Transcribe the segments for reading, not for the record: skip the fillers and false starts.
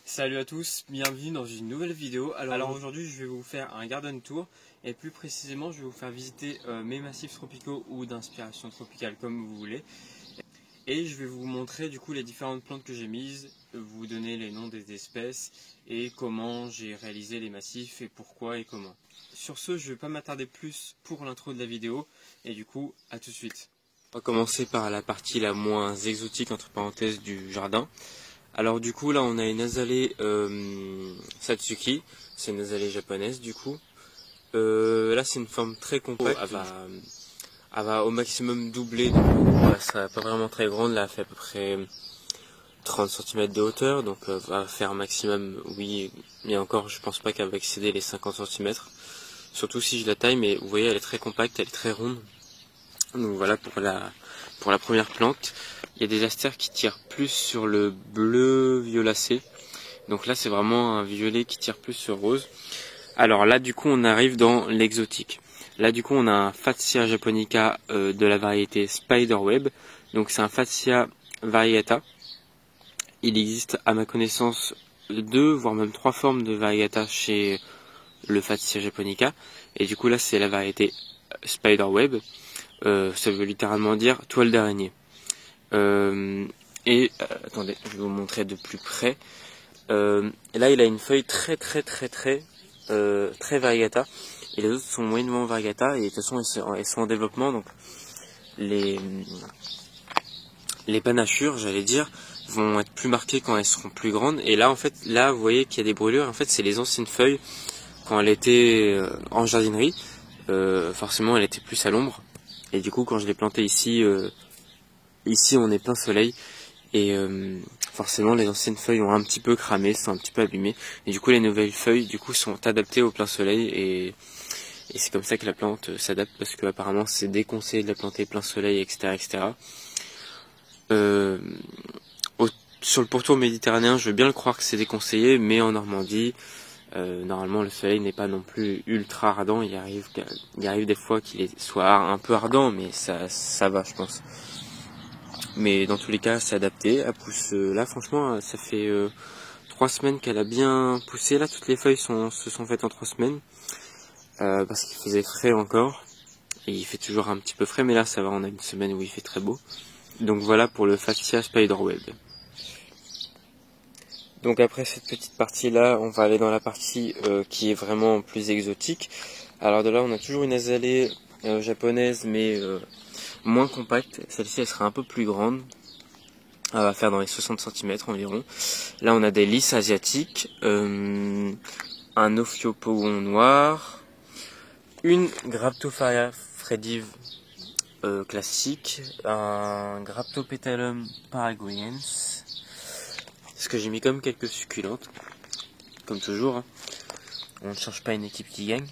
Salut à tous, bienvenue dans une nouvelle vidéo. Alors aujourd'hui je vais vous faire un garden tour et plus précisément je vais vous faire visiter mes massifs tropicaux ou d'inspiration tropicale comme vous voulez. Et je vais vous montrer du coup les différentes plantes que j'ai mises, vous donner les noms des espèces et comment j'ai réalisé les massifs et pourquoi et comment. Sur ce, je ne vais pas m'attarder plus pour l'intro de la vidéo et du coup à tout de suite. On va commencer par la partie la moins exotique entre parenthèses du jardin. Alors du coup là on a une azalée Satsuki, c'est une azalée japonaise du coup. Là c'est une forme très compacte, elle va au maximum doubler, donc elle sera pas vraiment très grande, là elle fait à peu près 30 cm de hauteur, donc va faire maximum, oui, mais encore je pense pas qu'elle va excéder les 50 cm, surtout si je la taille, mais vous voyez elle est très compacte, elle est très ronde. Donc voilà pour la première plante. Il y a des astères qui tirent plus sur le bleu violacé. Donc là c'est vraiment un violet qui tire plus sur rose. Alors là du coup on arrive dans l'exotique. Là du coup on a un Fatsia japonica de la variété Spiderweb. Donc c'est un Fatsia variegata. Il existe à ma connaissance 2 voire même 3 formes de variegata chez le Fatsia japonica. Et du coup là c'est la variété Spiderweb. Ça veut littéralement dire toile d'araignée. Attendez, je vais vous montrer de plus près. Là, il a une feuille très variegata. Et les autres sont moyennement variegata. Et de toute façon, elles sont en développement. Donc, les panachures, j'allais dire, vont être plus marquées quand elles seront plus grandes. Et là, en fait, là, vous voyez qu'il y a des brûlures. En fait, c'est les anciennes feuilles quand elle était en jardinerie. Forcément, elle était plus à l'ombre. Et du coup, quand je l'ai plantée ici, ici, on est plein soleil. Et forcément les anciennes feuilles ont un petit peu cramé, sont un petit peu abîmées. Et du coup les nouvelles feuilles du coup sont adaptées au plein soleil et c'est comme ça que la plante s'adapte parce que apparemment c'est déconseillé de la planter plein soleil, etc. Sur le pourtour méditerranéen je veux bien le croire que c'est déconseillé, mais en Normandie normalement le soleil n'est pas non plus ultra ardent. Il arrive des fois qu'il soit un peu ardent, mais ça va je pense. Mais dans tous les cas, c'est adapté. Elle pousse là, franchement, ça fait 3 semaines qu'elle a bien poussé. Là, toutes les feuilles se sont faites en 3 semaines. Parce qu'il faisait frais encore. Et il fait toujours un petit peu frais, mais là, ça va, on a une semaine où il fait très beau. Donc voilà pour le Fatsia Spiderweb. Donc après cette petite partie-là, on va aller dans la partie qui est vraiment plus exotique. Alors de là, on a toujours une azalée japonaise, mais moins compacte. Celle-ci, elle sera un peu plus grande. Elle va faire dans les 60 cm environ. Là, on a des lys asiatiques, un ophiopogon noir, une Graptopharia fredive classique, un Graptopétalum paraguayens. Ce que j'ai mis comme quelques succulentes, comme toujours. Hein. On ne cherche pas une équipe qui gagne.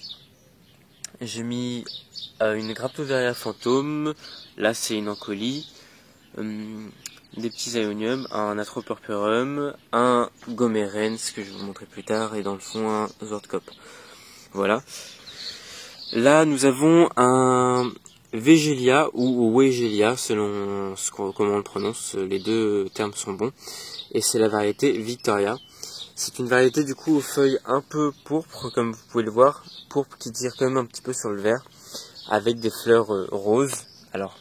J'ai mis une Graptoveria fantôme. Là, c'est une encolie. Des petits aeoniums, un Atropurpurum, un Gomerens que je vais vous montrer plus tard, et dans le fond un Zordkop. Voilà. Là nous avons un Wegelia ou Wegelia selon comment on le prononce, les deux termes sont bons. Et c'est la variété Victoria. C'est une variété du coup aux feuilles un peu pourpres, comme vous pouvez le voir, pourpre qui tire quand même un petit peu sur le vert, avec des fleurs roses. Alors,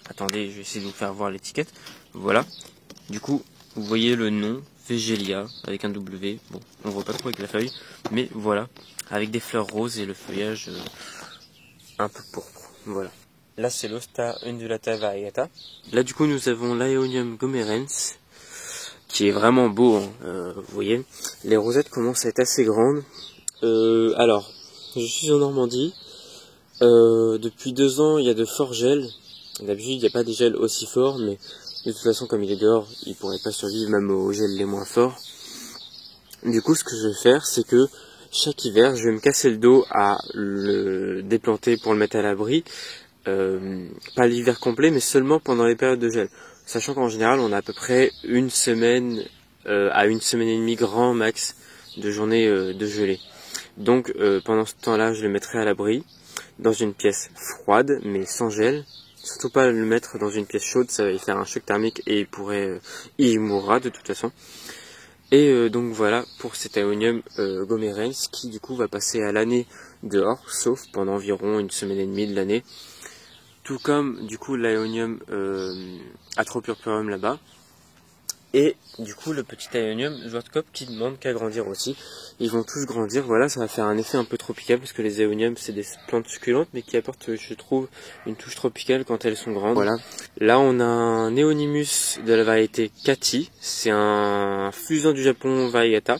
attendez, je vais essayer de vous faire voir l'étiquette. Voilà. Du coup, vous voyez le nom, Wegelia, avec un W. Bon, on voit pas trop avec la feuille, mais voilà. Avec des fleurs roses et le feuillage un peu pourpre. Voilà. Là, c'est l'Osta undulata variegata. Là, du coup, nous avons l'Aeonium gomerens, qui est vraiment beau. Hein. Vous voyez, les rosettes commencent à être assez grandes. Alors, je suis en Normandie. Depuis 2 ans, il y a de forts gels. D'habitude, il n'y a pas des gels aussi forts, mais de toute façon, comme il est dehors, il pourrait pas survivre même aux gels les moins forts. Du coup, ce que je vais faire, c'est que chaque hiver, je vais me casser le dos à le déplanter pour le mettre à l'abri. Pas l'hiver complet, mais seulement pendant les périodes de gel. Sachant qu'en général, on a à peu près une semaine à une semaine et demie grand max de journées de gelée. Donc, pendant ce temps-là, je le mettrai à l'abri dans une pièce froide, mais sans gel. Surtout pas le mettre dans une pièce chaude, ça va lui faire un choc thermique et il mourra de toute façon. Et donc voilà pour cet Aeonium gomerens qui du coup va passer à l'année dehors, sauf pendant environ une semaine et demie de l'année. Tout comme du coup l'Aeonium Atropurpureum là-bas. Et du coup le petit Aeonium Schwarzkopf qui demande qu'à grandir aussi. Ils vont tous grandir, voilà, ça va faire un effet un peu tropical parce que les Aeoniums c'est des plantes succulentes mais qui apportent, je trouve, une touche tropicale quand elles sont grandes. Voilà. Là on a un Neonimus de la variété Kati, c'est un fusain du Japon variegata,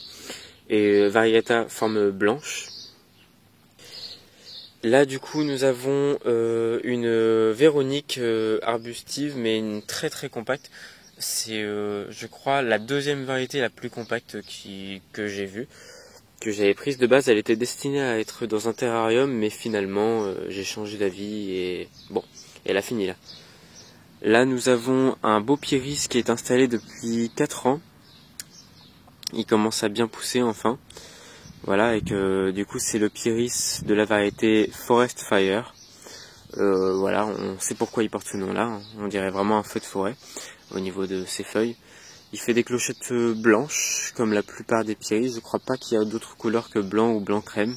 et variegata forme blanche. Là du coup nous avons une Véronique arbustive mais une très très compacte. C'est je crois la deuxième variété la plus compacte que j'ai vue, que j'avais prise. De base elle était destinée à être dans un terrarium mais finalement j'ai changé d'avis et bon, elle a fini là. Là nous avons un beau Pieris qui est installé depuis 4 ans. Il commence à bien pousser enfin. Voilà, et que du coup c'est le Pieris de la variété Forest Fire. Voilà, on sait pourquoi il porte ce nom là, on dirait vraiment un feu de forêt au niveau de ses feuilles. Il fait des clochettes blanches comme la plupart des Pieris, je crois pas qu'il y a d'autres couleurs que blanc ou blanc crème.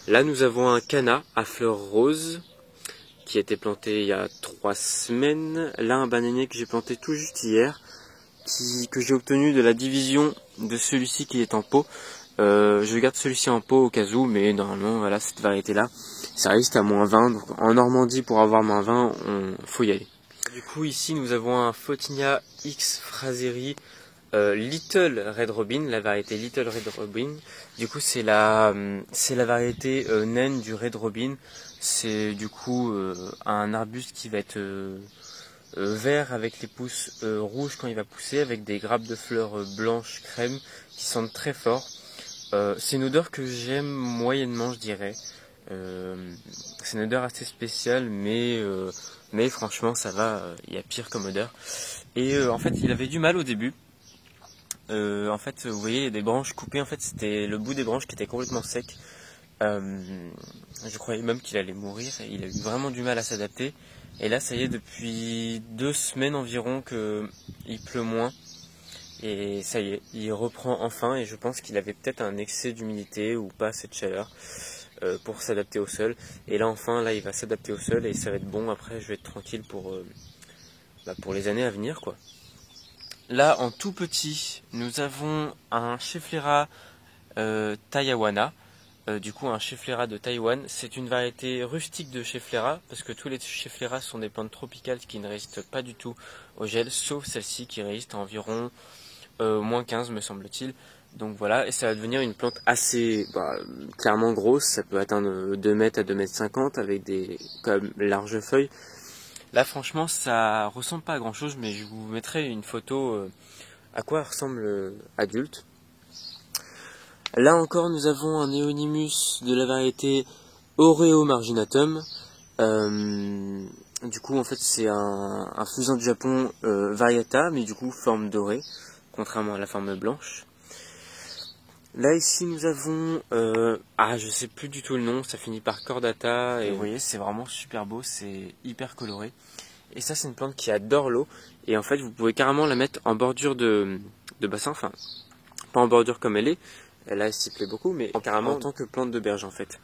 Là nous avons un Canna à fleurs roses qui a été planté il y a 3 semaines. Là un bananier que j'ai planté tout juste hier, que j'ai obtenu de la division de celui-ci qui est en pot. Je garde celui-ci en pot au cas où, mais normalement voilà, cette variété là ça reste à -20, donc en Normandie pour avoir -20 faut y aller. Du coup ici nous avons un Photinia X Fraseri Little Red Robin, la variété Little Red Robin. Du coup c'est la variété naine du Red Robin. C'est du coup un arbuste qui va être vert avec les pousses rouges quand il va pousser, avec des grappes de fleurs blanches crème qui sentent très fort. C'est une odeur que j'aime moyennement, je dirais. C'est une odeur assez spéciale, mais franchement ça va, il y a pire comme odeur. Et en fait il avait du mal au début. En fait vous voyez, il y a des branches coupées, en fait c'était le bout des branches qui était complètement sec. Je croyais même qu'il allait mourir, et il a eu vraiment du mal à s'adapter. Et là ça y est, depuis 2 semaines environ qu'il pleut moins. Et ça y est, il reprend enfin, et je pense qu'il avait peut-être un excès d'humidité ou pas assez de chaleur pour s'adapter au sol. Et là enfin, là il va s'adapter au sol et ça va être bon. Après je vais être tranquille pour les années à venir, quoi. Là en tout petit, nous avons un Schefflera Taiwana. Du coup un Schefflera de Taïwan. C'est une variété rustique de Schefflera, parce que tous les Schefflera sont des plantes tropicales qui ne résistent pas du tout au gel, sauf celle-ci qui résiste à environ -15 me semble-t-il. Donc voilà, et ça va devenir une plante assez clairement grosse. Ça peut atteindre 2 mètres à 2 mètres 50 avec des comme larges feuilles. Là franchement ça ressemble pas à grand chose, mais je vous mettrai une photo à quoi ressemble adulte. Là encore nous avons un Neonimus de la variété Oreo marginatum. Du coup en fait c'est un fusain du Japon variata, mais du coup forme dorée, contrairement à la forme blanche. Là ici nous avons je sais plus du tout le nom, ça finit par cordata, et vous voyez c'est vraiment super beau, c'est hyper coloré. Et ça c'est une plante qui adore l'eau, et en fait vous pouvez carrément la mettre en bordure de bassin, enfin pas en bordure comme elle est, là elle s'y plaît beaucoup, mais carrément en tant que plante de berge en fait.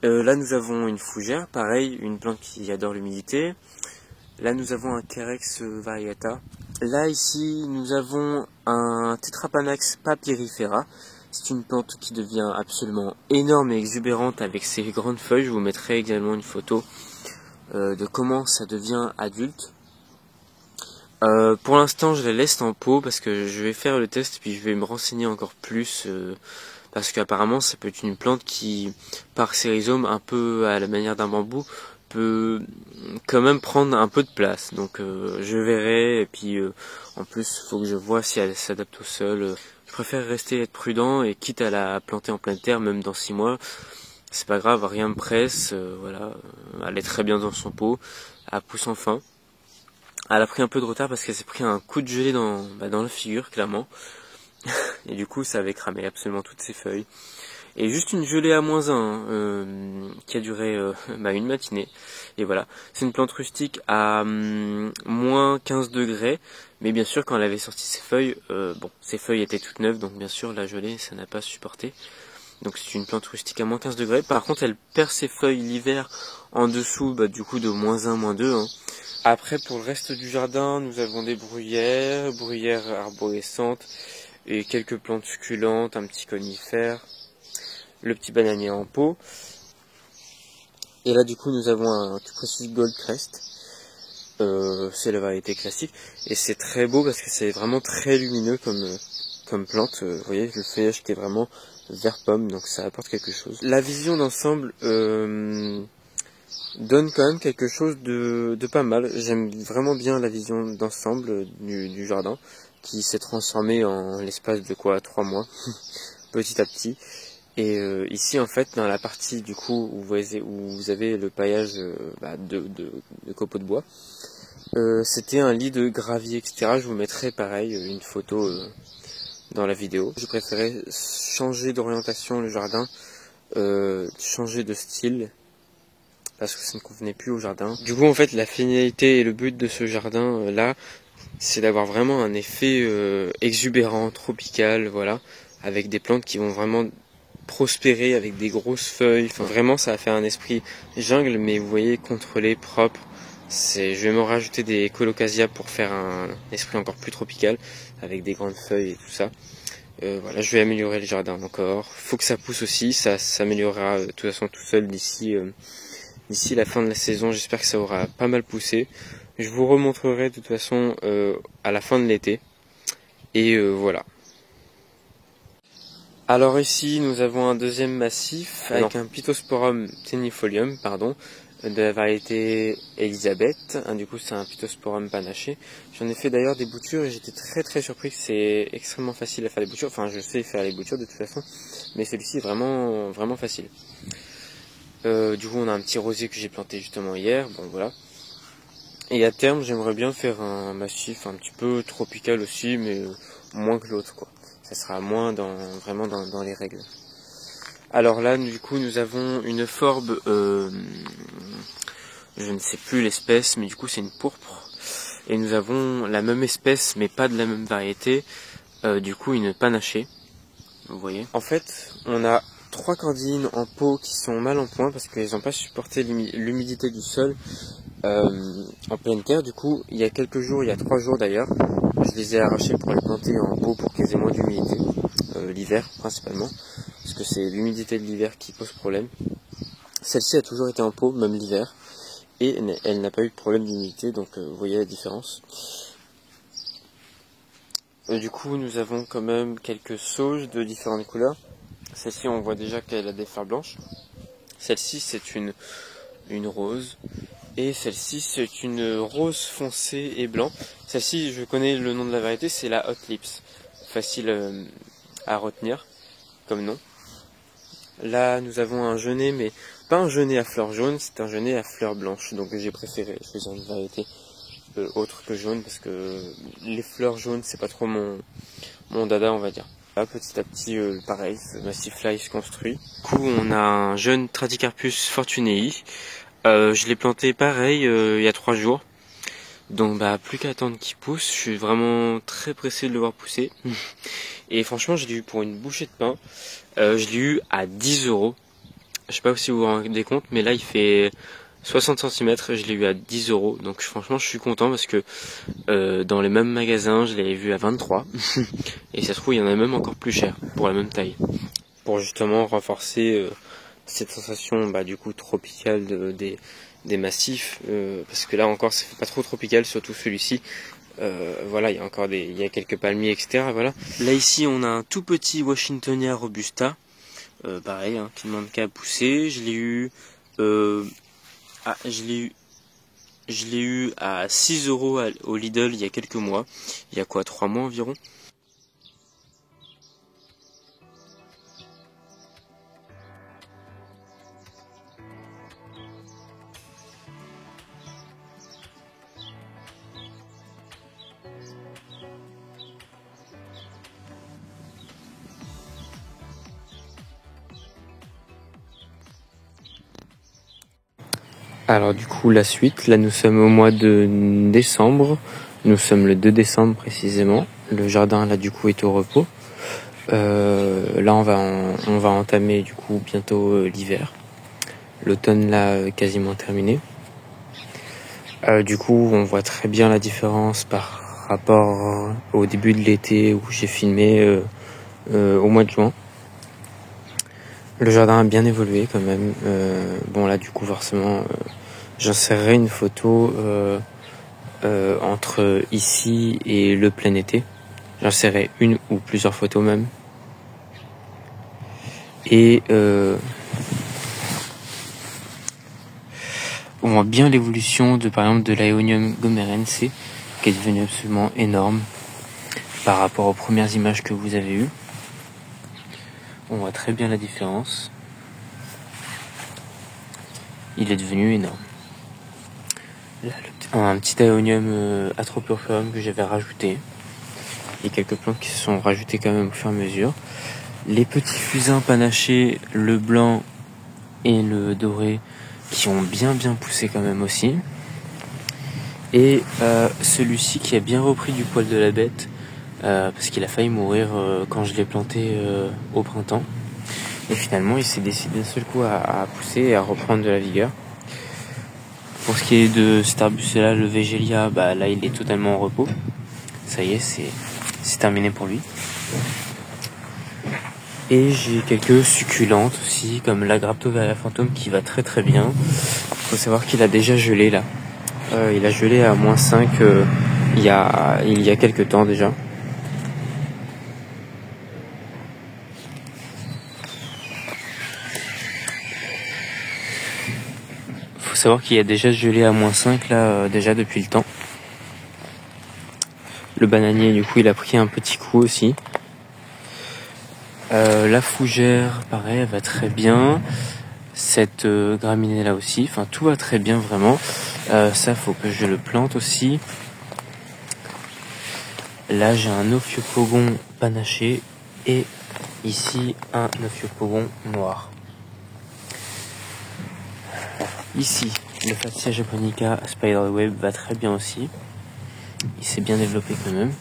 Là nous avons une fougère, pareil, une plante qui adore l'humidité. Là nous avons un Carex variegata. Là ici nous avons un Tetrapanax papyrifera. C'est une plante qui devient absolument énorme et exubérante avec ses grandes feuilles. Je vous mettrai également une photo de comment ça devient adulte. Pour l'instant je la laisse en pot parce que je vais faire le test, puis je vais me renseigner encore plus parce qu'apparemment ça peut être une plante qui, par ses rhizomes un peu à la manière d'un bambou, peut quand même prendre un peu de place. Donc je verrai, et puis en plus il faut que je vois si elle s'adapte au sol. Je préfère être prudent, et quitte à la planter en pleine terre, même dans 6 mois, c'est pas grave, rien me presse. Voilà, elle est très bien dans son pot, elle pousse enfin. Elle a pris un peu de retard parce qu'elle s'est pris un coup de gelée dans la figure, clairement. Et du coup, ça avait cramé absolument toutes ses feuilles. et juste une gelée à -1 qui a duré une matinée. Et voilà, c'est une plante rustique à -15 degrés, mais bien sûr quand elle avait sorti ses feuilles, ses feuilles étaient toutes neuves, donc bien sûr la gelée ça n'a pas supporté. Donc c'est une plante rustique à -15 degrés. Par contre elle perd ses feuilles l'hiver en dessous du coup de -1, -2. Après pour le reste du jardin, nous avons des bruyères arborescentes et quelques plantes succulentes, un petit conifère, le petit bananier en pot. Et là du coup nous avons un Cupressus Goldcrest, c'est la variété classique, et c'est très beau parce que c'est vraiment très lumineux comme plante. Vous voyez le feuillage qui est vraiment vert pomme, donc ça apporte quelque chose. La vision d'ensemble donne quand même quelque chose de pas mal. J'aime vraiment bien la vision d'ensemble du jardin, qui s'est transformé en l'espace de 3 mois, petit à petit. Et ici en fait dans la partie du coup où vous avez le paillage de copeaux de bois, c'était un lit de gravier, etc. Je vous mettrai pareil une photo dans la vidéo. Je préférais changer d'orientation le jardin, changer de style, parce que ça ne convenait plus au jardin. Du coup en fait la finalité et le but de ce jardin là, c'est d'avoir vraiment un effet exubérant, tropical, voilà, avec des plantes qui vont vraiment prospérer avec des grosses feuilles. Enfin, vraiment ça a fait un esprit jungle, mais vous voyez, contrôlé, propre. Je vais me rajouter des colocasia pour faire un esprit encore plus tropical avec des grandes feuilles et tout ça. Voilà, je vais améliorer le jardin encore. Faut que ça pousse aussi, ça s'améliorera de toute façon tout seul d'ici la fin de la saison. J'espère que ça aura pas mal poussé. Je vous remontrerai de toute façon à la fin de l'été. Et voilà. Alors ici nous avons un deuxième massif avec un Pittosporum tenifolium, de la variété Elisabeth. Du coup c'est un Pittosporum panaché. J'en ai fait d'ailleurs des boutures et j'étais très surpris que c'est extrêmement facile à faire les boutures. Enfin je sais faire les boutures de toute façon, mais celui-ci est vraiment facile. Du coup on a un petit rosier que j'ai planté justement hier, bon voilà. Et à terme j'aimerais bien faire un massif un petit peu tropical aussi, mais moins que l'autre quoi. Ça sera moins vraiment dans les règles. Alors là, du coup, nous avons une forbe, je ne sais plus l'espèce, mais du coup c'est une pourpre. Et nous avons la même espèce, mais pas de la même variété, du coup une panachée. Vous voyez. En fait, on a 3 candines en pot qui sont mal en point parce qu'elles n'ont pas supporté l'humidité du sol en pleine terre. Du coup, il y a 3 jours d'ailleurs, je les ai arrachées pour les planter en pot pour qu'elles aient moins d'humidité, l'hiver principalement, parce que c'est l'humidité de l'hiver qui pose problème. Celle-ci a toujours été en pot, même l'hiver, et elle n'a pas eu de problème d'humidité, donc vous voyez la différence. Du coup, nous avons quand même quelques sauges de différentes couleurs. Celle-ci, on voit déjà qu'elle a des fleurs blanches. Celle-ci, c'est une rose. Et celle-ci, c'est une rose foncée et blanc. Celle-ci, je connais le nom de la variété, c'est la Hot Lips. Facile à retenir comme nom. Là, nous avons un genêt, mais pas un genêt à fleurs jaunes, c'est un genêt à fleurs blanches. Donc j'ai préféré choisir une variété autre que jaune, parce que les fleurs jaunes, c'est pas trop mon dada, on va dire. Là, petit à petit, pareil, ce massif-là, il se construit. Du coup, on a un jeune Tradicarpus fortunei. Je l'ai planté pareil il y a 3 jours. Donc plus qu'à attendre qu'il pousse. Je suis vraiment très pressé de le voir pousser. Et franchement je l'ai eu pour une bouchée de pain. Je l'ai eu à 10 €. Je sais pas si vous vous rendez compte, mais là il fait 60 cm, je l'ai eu à 10 €. Donc franchement je suis content parce que dans les mêmes magasins je l'avais vu à 23. Et ça se trouve il y en a même encore plus cher pour la même taille. Pour justement renforcer cette sensation du coup tropicale des massifs, parce que là encore ça fait pas trop tropical, surtout celui-ci. Voilà, il y a quelques palmiers, etc. Voilà. Là ici on a un tout petit Washingtonia robusta, pareil, qui ne demande qu'à pousser. Je l'ai eu à 6 € au Lidl il y a quelques mois. Il y a 3 mois environ. Alors du coup la suite, là nous sommes au mois de décembre, nous sommes le 2 décembre précisément, le jardin là du coup est au repos. Là on va entamer du coup bientôt l'hiver, l'automne là quasiment terminé. Du coup on voit très bien la différence par rapport au début de l'été où j'ai filmé au mois de juin. Le jardin a bien évolué quand même. Bon là du coup forcément j'insérerai une photo entre ici et le plein été. J'insérerai une ou plusieurs photos même. Et on voit bien l'évolution de par exemple de l'Aeonium gomerense qui est devenu absolument énorme par rapport aux premières images que vous avez eues. On voit très bien la différence. Il est devenu énorme. Là, un petit Aeonium Atropurpureum que j'avais rajouté. Il y a quelques plantes qui se sont rajoutées quand même au fur et à mesure. Les petits fusains panachés, le blanc et le doré, qui ont bien poussé quand même aussi. Et celui-ci qui a bien repris du poil de la bête, parce qu'il a failli mourir quand je l'ai planté au printemps. Et finalement il s'est décidé d'un seul coup à pousser et à reprendre de la vigueur. Pour ce qui est de cet arbuste-là, le Végélia, bah là il est totalement en repos. Ça y est, c'est terminé pour lui. Et j'ai quelques succulentes aussi, comme la Graptovaria fantôme qui va très bien. Faut savoir qu'il a déjà gelé là. Il a gelé à -5 il y a quelques temps déjà. Faut savoir qu'il a déjà gelé à -5 là déjà depuis le temps. Le bananier du coup il a pris un petit coup aussi. La fougère pareil elle va très bien. Cette graminée là aussi, enfin tout va très bien vraiment. Ça faut que je le plante aussi. Là j'ai un Ophiopogon panaché et ici un Ophiopogon noir. Ici le Fatsia japonica spiderweb va très bien aussi. Il s'est bien développé quand même.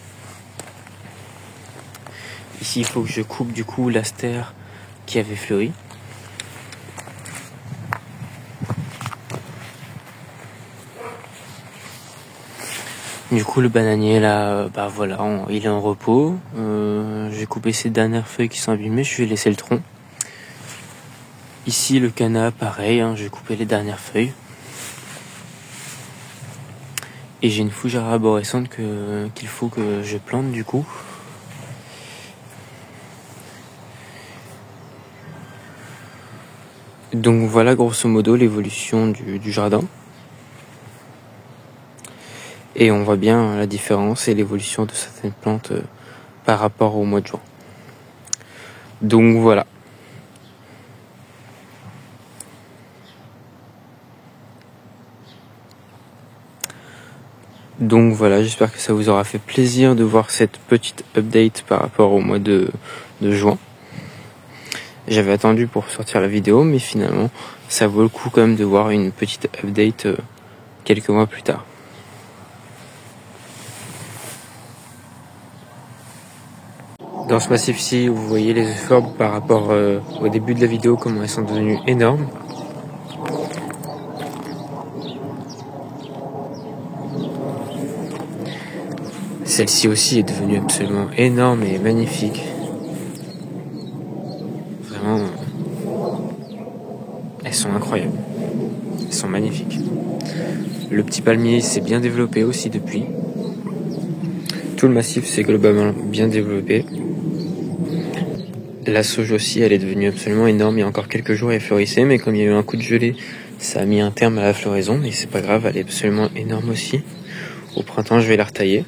Ici il faut que je coupe du coup l'astère qui avait fleuri. Du coup le bananier là, bah voilà, il est en repos. J'ai coupé ces dernières feuilles qui sont abîmées, je vais laisser le tronc. Ici le canna, pareil, je vais couper les dernières feuilles. Et j'ai une fougère arborescente qu'il faut que je plante du coup. Donc voilà grosso modo l'évolution du jardin. Et on voit bien la différence et l'évolution de certaines plantes par rapport au mois de juin. Donc voilà. Donc voilà, j'espère que ça vous aura fait plaisir de voir cette petite update par rapport au mois de juin. J'avais attendu pour sortir la vidéo, mais finalement, ça vaut le coup quand même de voir une petite update quelques mois plus tard. Dans ce massif-ci, vous voyez les euphorbes par rapport au début de la vidéo, comment elles sont devenues énormes. Celle-ci aussi est devenue absolument énorme et magnifique. Vraiment, elles sont incroyables. Elles sont magnifiques. Le petit palmier s'est bien développé aussi depuis. Tout le massif s'est globalement bien développé. La sauge aussi, elle est devenue absolument énorme. Il y a encore quelques jours, elle fleurissait, mais comme il y a eu un coup de gelée, ça a mis un terme à la floraison. Mais c'est pas grave, elle est absolument énorme aussi. Au printemps, je vais la retailler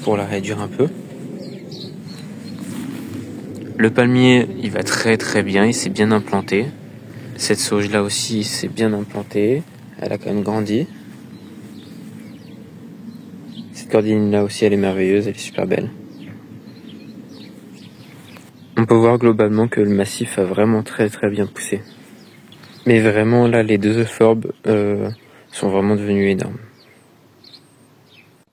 pour la réduire un peu. Le palmier, il va très bien, il s'est bien implanté. Cette sauge là aussi s'est bien implantée. Elle a quand même grandi. Cette cordine là aussi, elle est merveilleuse, elle est super belle. On peut voir globalement que le massif a vraiment très bien poussé. Mais vraiment là les deux euphorbes sont vraiment devenus énormes.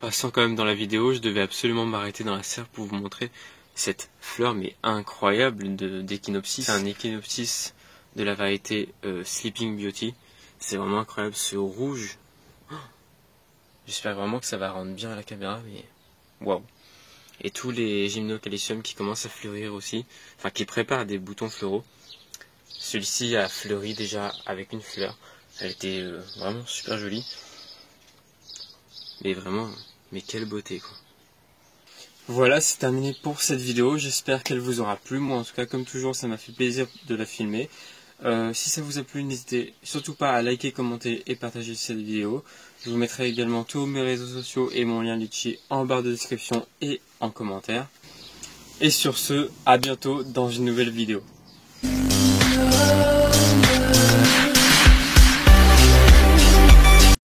Passant quand même dans la vidéo, je devais absolument m'arrêter dans la serre pour vous montrer cette fleur mais incroyable d'échinopsis. C'est un échinopsis de la variété Sleeping Beauty. C'est vraiment incroyable, ce rouge. J'espère vraiment que ça va rendre bien à la caméra, mais waouh. Et tous les gymnocalcium qui commencent à fleurir aussi, enfin qui préparent des boutons floraux. Celui-ci a fleuri déjà avec une fleur. Elle était vraiment super jolie. Mais vraiment, mais quelle beauté quoi. Voilà, c'est terminé pour cette vidéo. J'espère qu'elle vous aura plu. Moi en tout cas, comme toujours, ça m'a fait plaisir de la filmer. Si ça vous a plu, n'hésitez surtout pas à liker, commenter et partager cette vidéo. Je vous mettrai également tous mes réseaux sociaux et mon lien Litchi en barre de description et en commentaire. Et sur ce, à bientôt dans une nouvelle vidéo.